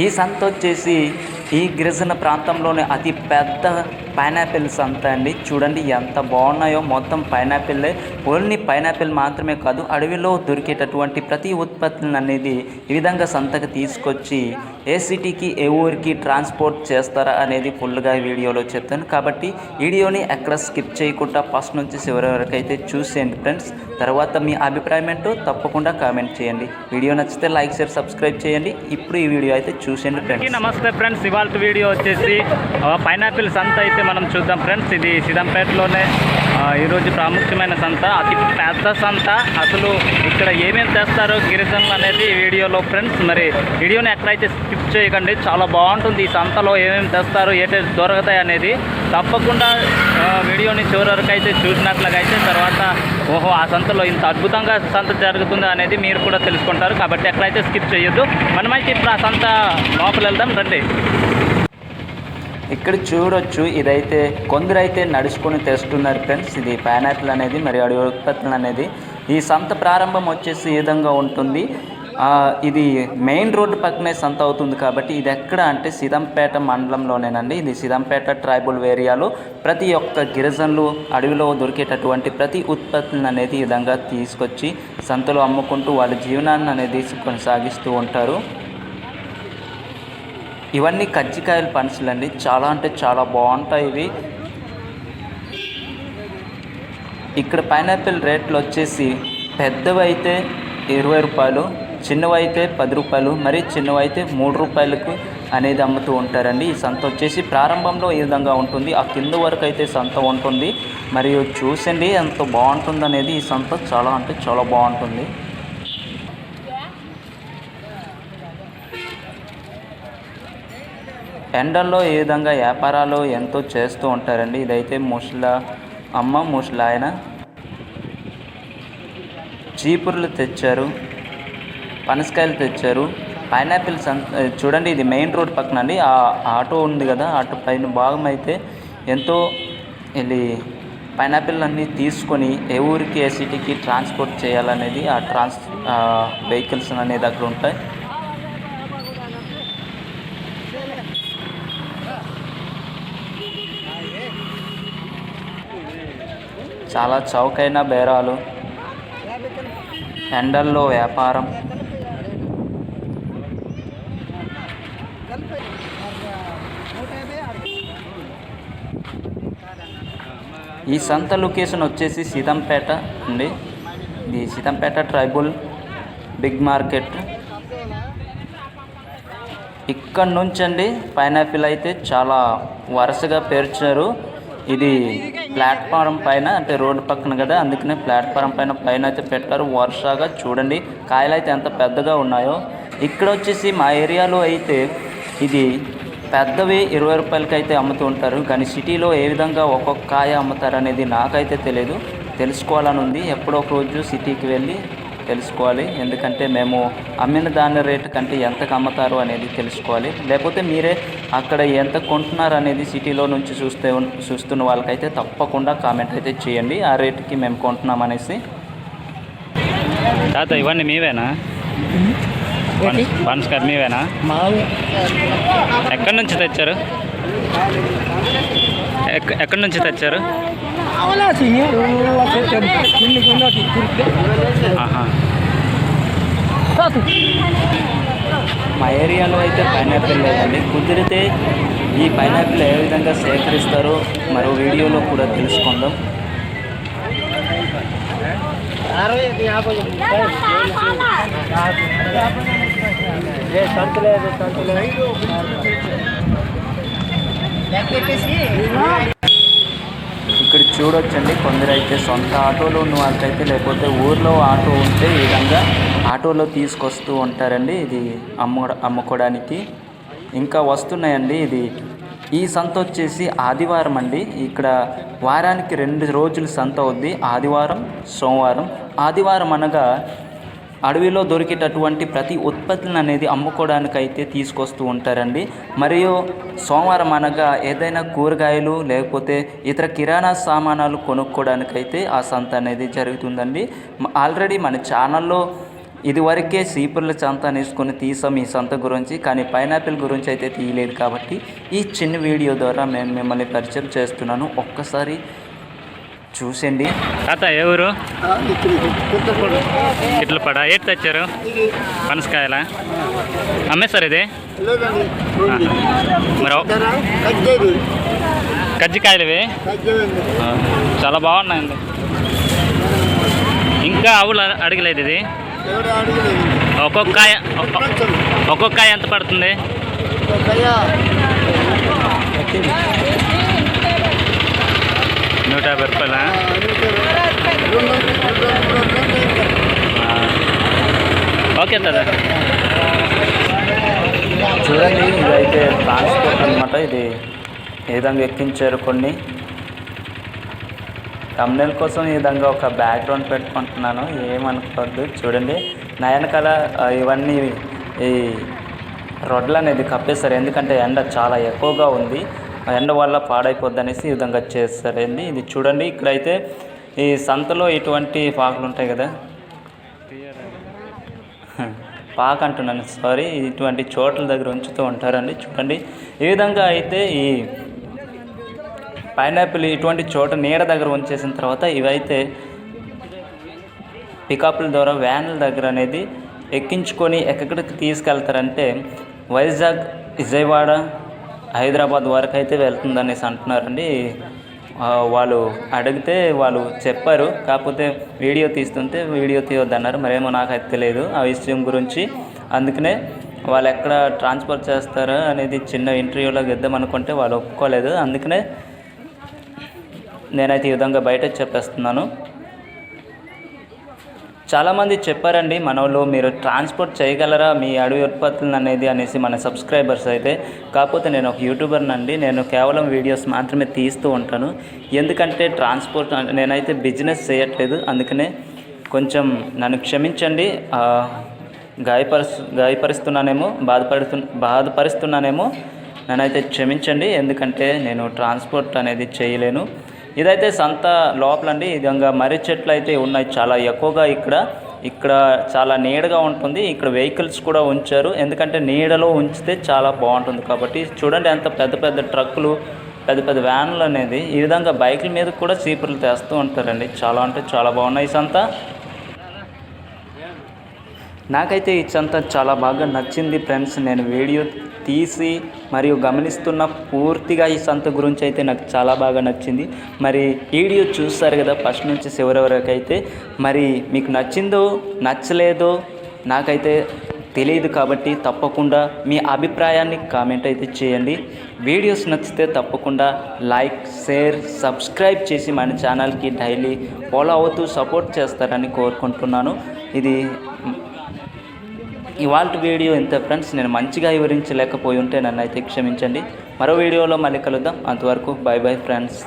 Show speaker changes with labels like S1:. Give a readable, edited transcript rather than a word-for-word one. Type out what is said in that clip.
S1: ఈ సంత వచ్చేసి ఈ గిరిజన ప్రాంతంలోనే అతి పెద్ద పైనాపిల్ సంత అండి. చూడండి ఎంత బాగున్నాయో. మొత్తం పైనాపిల్లే. ఓన్లీ పైనాపిల్ మాత్రమే కాదు, అడవిలో దొరికేటటువంటి ప్రతి ఉత్పత్తులను అనేది ఈ విధంగా సంతకు తీసుకొచ్చి ఏ సిటీకి ఏ ఊరికి ట్రాన్స్పోర్ట్ చేస్తారా అనేది ఫుల్గా వీడియోలో చెప్తాను. కాబట్టి వీడియోని ఎక్కడ స్కిప్ చేయకుండా ఫస్ట్ నుంచి చివరి వరకు అయితే చూసేయండి ఫ్రెండ్స్. తర్వాత మీ అభిప్రాయం ఏంటో తప్పకుండా కామెంట్ చేయండి. వీడియో నచ్చితే లైక్, షేర్, సబ్స్క్రైబ్ చేయండి. ఇప్పుడు ఈ వీడియో అయితే చూసేయండి ఫ్రెండ్స్.
S2: నమస్తే ఫ్రెండ్స్, ఇవాళ వీడియో వచ్చేసి పైనాపిల్ సంత అయితే మనం చూద్దాం ఫ్రెండ్స్. ఇది సిద్దంపేటలోనే ఈరోజు ప్రాముఖ్యమైన సంత, అతి పెద్ద సంత. అసలు ఇక్కడ ఏమేమి తెస్తారో గిరిజనులు అనేది వీడియోలో ఫ్రెండ్స్. మరి వీడియోని ఎక్కడైతే స్కిప్ చేయకండి, చాలా బాగుంటుంది. ఈ సంతలో ఏమేమి తెస్తారో ఏటైతే దొరుకుతాయి అనేది తప్పకుండా వీడియోని చివరి వరకు అయితే చూసినట్లయితే తర్వాత ఓహో ఆ సంతలో ఇంత అద్భుతంగా సంత జరుగుతుంది అనేది మీరు కూడా తెలుసుకుంటారు. కాబట్టి ఎక్కడైతే స్కిప్ చేయొద్దు. మనమైతే ఇప్పుడు ఆ సంత లోపల వెళ్దాం రండి.
S1: ఇక్కడ చూడొచ్చు, ఇదైతే కొందరైతే నడుచుకొని తెస్తున్నారు ఫ్రెండ్స్. ఇది పైనాపిల్ అనేది మరి అడవి ఉత్పత్తులు అనేది. ఈ సంత ప్రారంభం వచ్చేసి ఈ విధంగా ఉంటుంది. ఇది మెయిన్ రోడ్డు పక్కనే సంత అవుతుంది. కాబట్టి ఇది ఎక్కడ అంటే సిద్దంపేట మండలంలోనేనండి. ఇది సిద్దంపేట ట్రైబల్ ఏరియాలో ప్రతి ఒక్క గిరిజనులు అడవిలో దొరికేటటువంటి ప్రతి ఉత్పత్తులను అనేది ఈ విధంగా తీసుకొచ్చి సంతలో అమ్ముకుంటూ వాళ్ళ జీవనాన్ని అనేది కొనసాగిస్తూ ఉంటారు. ఇవన్నీ కజ్జికాయల పనసలు అండి. చాలా అంటే చాలా బాగుంటాయి ఇవి. ఇక్కడ పైనాపిల్ రేట్లు వచ్చేసి పెద్దవి అయితే 20 రూపాయలు, చిన్నవి అయితే 10 రూపాయలు, మరి చిన్నవి అయితే 3 రూపాయలకు అనేది అమ్ముతూ ఉంటారండి. ఈ సంత వచ్చేసి ప్రారంభంలో ఈ విధంగా ఉంటుంది. ఆ కింద వరకు అయితే సంత ఉంటుంది. మరియు చూసండి ఎంత బాగుంటుంది అనేది. ఈ సంత చాలా అంటే చాలా బాగుంటుంది. ఎండల్లో ఈ విధంగా వ్యాపారాలు ఎంతో చేస్తూ ఉంటారండి. ఇదైతే ముసలా అమ్మ, ముసలా ఆయన చీపుర్లు తెచ్చారు, పనసకాయలు తెచ్చారు, పైనాపిల్ చూడండి. ఇది మెయిన్ రోడ్ పక్కన అండి. ఆ ఆటో ఉంది కదా, ఆటో పైన భాగం అయితే ఎంతో వెళ్ళి పైనాపిల్ అన్నీ తీసుకొని ఏ ఊరికి ఏ సిటీకి ట్రాన్స్పోర్ట్ చేయాలనేది ఆ వెహికల్స్ అనేది అక్కడ ఉంటాయి. చాలా చౌకైన బేరాలు, ఎండల్లో వ్యాపారం. ఈ సంత లొకేషన్ వచ్చేసి సిద్దంపేట అండి. ఇది సిద్దంపేట ట్రైబల్ బిగ్ మార్కెట్. ఇక్కడ నుంచి అండి పైనాపిల్ అయితే చాలా వరుసగా పేర్చారు. ఇది ప్లాట్ఫారం పైన అంటే రోడ్డు పక్కన కదా, అందుకనే ప్లాట్ఫారం పైన అయితే పెట్టారు వరుసగా. చూడండి కాయలు అయితే ఎంత పెద్దగా ఉన్నాయో. ఇక్కడ వచ్చేసి మా ఏరియాలో అయితే ఇది పెద్దవి 20 రూపాయలకి అయితే అమ్ముతూ ఉంటారు. కానీ సిటీలో ఏ విధంగా ఒక్కొక్క కాయ అమ్ముతారు అనేది నాకైతే తెలియదు, తెలుసుకోవాలని ఉంది. ఎప్పుడో ఒక రోజు సిటీకి వెళ్ళి తెలుసుకోవాలి. ఎందుకంటే మేము అమ్మిన దాని రేటు కంటే ఎంతకు అమ్ముతారు అనేది తెలుసుకోవాలి. లేకపోతే మీరే అక్కడ ఎంత కొంటున్నారు అనేది సిటీలో నుంచి చూస్తున్న వాళ్ళకైతే తప్పకుండా కామెంట్ అయితే చేయండి, ఆ రేటుకి మేము కొంటున్నాం అనేసి.
S2: తాత ఇవన్నీ మీవేనా? పనసకాయ మీవేనా? ఎక్కడి నుంచి తెచ్చారు? ఎక్కడి నుంచి తెచ్చారు?
S1: మా ఏరియాలో అయితే పైనాపిల్ లేదండి. కుదిరితే ఈ పైనాపిల్ ఏ విధంగా సేకరిస్తారో మరో వీడియోలో కూడా తెలుసుకుందాం. ఇక్కడ చూడొచ్చండి, కొందరైతే సొంత ఆటోలో ఉన్న వాళ్ళకైతే, లేకపోతే ఊర్లో ఆటో ఉంటే ఈ విధంగా ఆటోలో తీసుకొస్తూ ఉంటారండి. ఇది అమ్ముకోవడానికి ఇంకా వస్తున్నాయండి. ఈ సంత వచ్చేసి ఆదివారం అండి. ఇక్కడ వారానికి 2 రోజులు సంత అవుద్ది, ఆదివారం, సోమవారం. ఆదివారం అనగా అడవిలో దొరికేటటువంటి ప్రతి ఉత్పత్తులను అనేది అమ్ముకోవడానికైతే తీసుకొస్తూ ఉంటారండి. మరియు సోమవారం అనగా ఏదైనా కూరగాయలు లేకపోతే ఇతర కిరాణా సామానాలు కొనుక్కోవడానికైతే ఆ సంత అనేది జరుగుతుందండి. ఆల్రెడీ మన ఛానల్లో ఇదివరకే సీపుర్ల సంత అనేసుకొని తీసాం ఈ సంత గురించి, కానీ పైనాపిల్ గురించి అయితే తీయలేదు. కాబట్టి ఈ చిన్న వీడియో ద్వారా నేను మిమ్మల్ని పరిచయం చేస్తున్నాను. ఒక్కసారి చూసండి.
S2: తాత ఎవరు ఇట్లా పడా ఏటి తెచ్చారు? పనసకాయలా అమ్మేస్తారు ఇది? మరి కజ్జికాయలు ఇవి చాలా బాగున్నాయండి. ఇంకా ఆవులు అడగలేదు ఇది. ఒక్కొక్క కాయ ఎంత పడుతుంది? 150 రూపాయలా? ఓకే కదా.
S1: చూడండి, ఇదైతే ట్రాన్స్పోర్ట్ అనమాట. ఇది ఏ విధంగా ఎక్కించారు. కొన్ని thumbnail కోసం ఈ విధంగా ఒక బ్యాక్గ్రౌండ్ పెట్టుకుంటున్నాను, ఏమనుకోవద్దు. చూడండి, నా వెనకాల ఇవన్నీ ఈ రొడ్లు అనేది కప్పేస్తారు, ఎందుకంటే ఎండ చాలా ఎక్కువగా ఉంది. ఎండ వల్ల పాడైపోద్ది అనేసి ఈ విధంగా చేస్తారండి. ఇది చూడండి, ఇక్కడైతే ఈ సంతలో ఇటువంటి పాకులు ఉంటాయి కదా, పాక అంటున్నాను సారీ, ఇటువంటి చోట్ల దగ్గర ఉంచుతూ ఉంటారండి. చూడండి, ఈ విధంగా అయితే ఈ పైనాపిల్ ఇటువంటి చోట నీడ దగ్గర ఉంచేసిన తర్వాత ఇవైతే పికప్ల ద్వారా వ్యాన్ల దగ్గర అనేది ఎక్కించుకొని ఎక్కడికి తీసుకెళ్తారంటే వైజాగ్, విజయవాడ, హైదరాబాద్ వరకు అయితే వెళ్తుందనేసి అంటున్నారండి. వాళ్ళు అడిగితే వాళ్ళు చెప్పారు, కాకపోతే వీడియో తీస్తుంటే వీడియో తీయొద్దన్నారు. మరేమో నాకైతే తెలియదు ఆ విషయం గురించి. అందుకనే వాళ్ళు ఎక్కడ ట్రాన్స్ఫర్ చేస్తారో అనేది చిన్న ఇంటర్వ్యూలో ఇద్దామనుకుంటే వాళ్ళు ఒప్పుకోలేదు. అందుకనే నేనైతే ఈ విధంగా బయట చెప్పేస్తున్నాను. చాలామంది చెప్పారండి మన వాళ్ళు, మీరు ట్రాన్స్పోర్ట్ చేయగలరా మీ అడవి ఉత్పత్తులను అనేది అనేసి మన సబ్స్క్రైబర్స్ అయితే. కాకపోతే నేను ఒక యూట్యూబర్నండి, నేను కేవలం వీడియోస్ మాత్రమే తీస్తూ ఉంటాను. ఎందుకంటే ట్రాన్స్పోర్ట్ నేనైతే బిజినెస్ చేయట్లేదు, అందుకనే కొంచెం నన్ను క్షమించండి. గాయపరుస్తున్నానేమో, బాధపరుస్తున్నానేమో, నన్నైతే క్షమించండి. ఎందుకంటే నేను ట్రాన్స్పోర్ట్ అనేది చేయలేను. ఇదైతే సంత లోపలండి. ఈ విధంగా మర్రి చెట్లు అయితే ఉన్నాయి చాలా ఎక్కువగా. ఇక్కడ చాలా నీడగా ఉంటుంది. ఇక్కడ వెహికల్స్ కూడా ఉంచారు, ఎందుకంటే నీడలో ఉంచితే చాలా బాగుంటుంది కాబట్టి. చూడండి, ఎంత పెద్ద పెద్ద ట్రక్కులు, పెద్ద పెద్ద వ్యాన్లు అనేది ఈ విధంగా బైకుల మీద కూడా చీపుర్లు తెస్తూ ఉంటారండి. చాలా అంటే చాలా బాగున్నాయి ఈ సంత. నాకైతే ఈ సంత చాలా బాగా నచ్చింది ఫ్రెండ్స్. నేను వీడియో తీసి మరియు గమనిస్తున్న పూర్తిగా ఈ సంత గురించి అయితే నాకు చాలా బాగా నచ్చింది. మరి వీడియో చూస్తారు కదా ఫస్ట్ నుంచి చివరి వరకు అయితే. మరి మీకు నచ్చిందో నచ్చలేదో నాకైతే తెలియదు, కాబట్టి తప్పకుండా మీ అభిప్రాయాన్ని కామెంట్ అయితే చేయండి. వీడియోస్ నచ్చితే తప్పకుండా లైక్, షేర్, సబ్స్క్రైబ్ చేసి మన ఛానల్కి డైలీ ఫాలో అవుతూ సపోర్ట్ చేస్తారని కోరుకుంటున్నాను. ఇది ఇవాళ వీడియో ఇంత ఫ్రెండ్స్. నేను మంచిగా వివరించలేకపోయి ఉంటే నన్ను అయితే క్షమించండి. మరో వీడియోలో మళ్ళీ కలుద్దాం. అంతవరకు బై బై ఫ్రెండ్స్.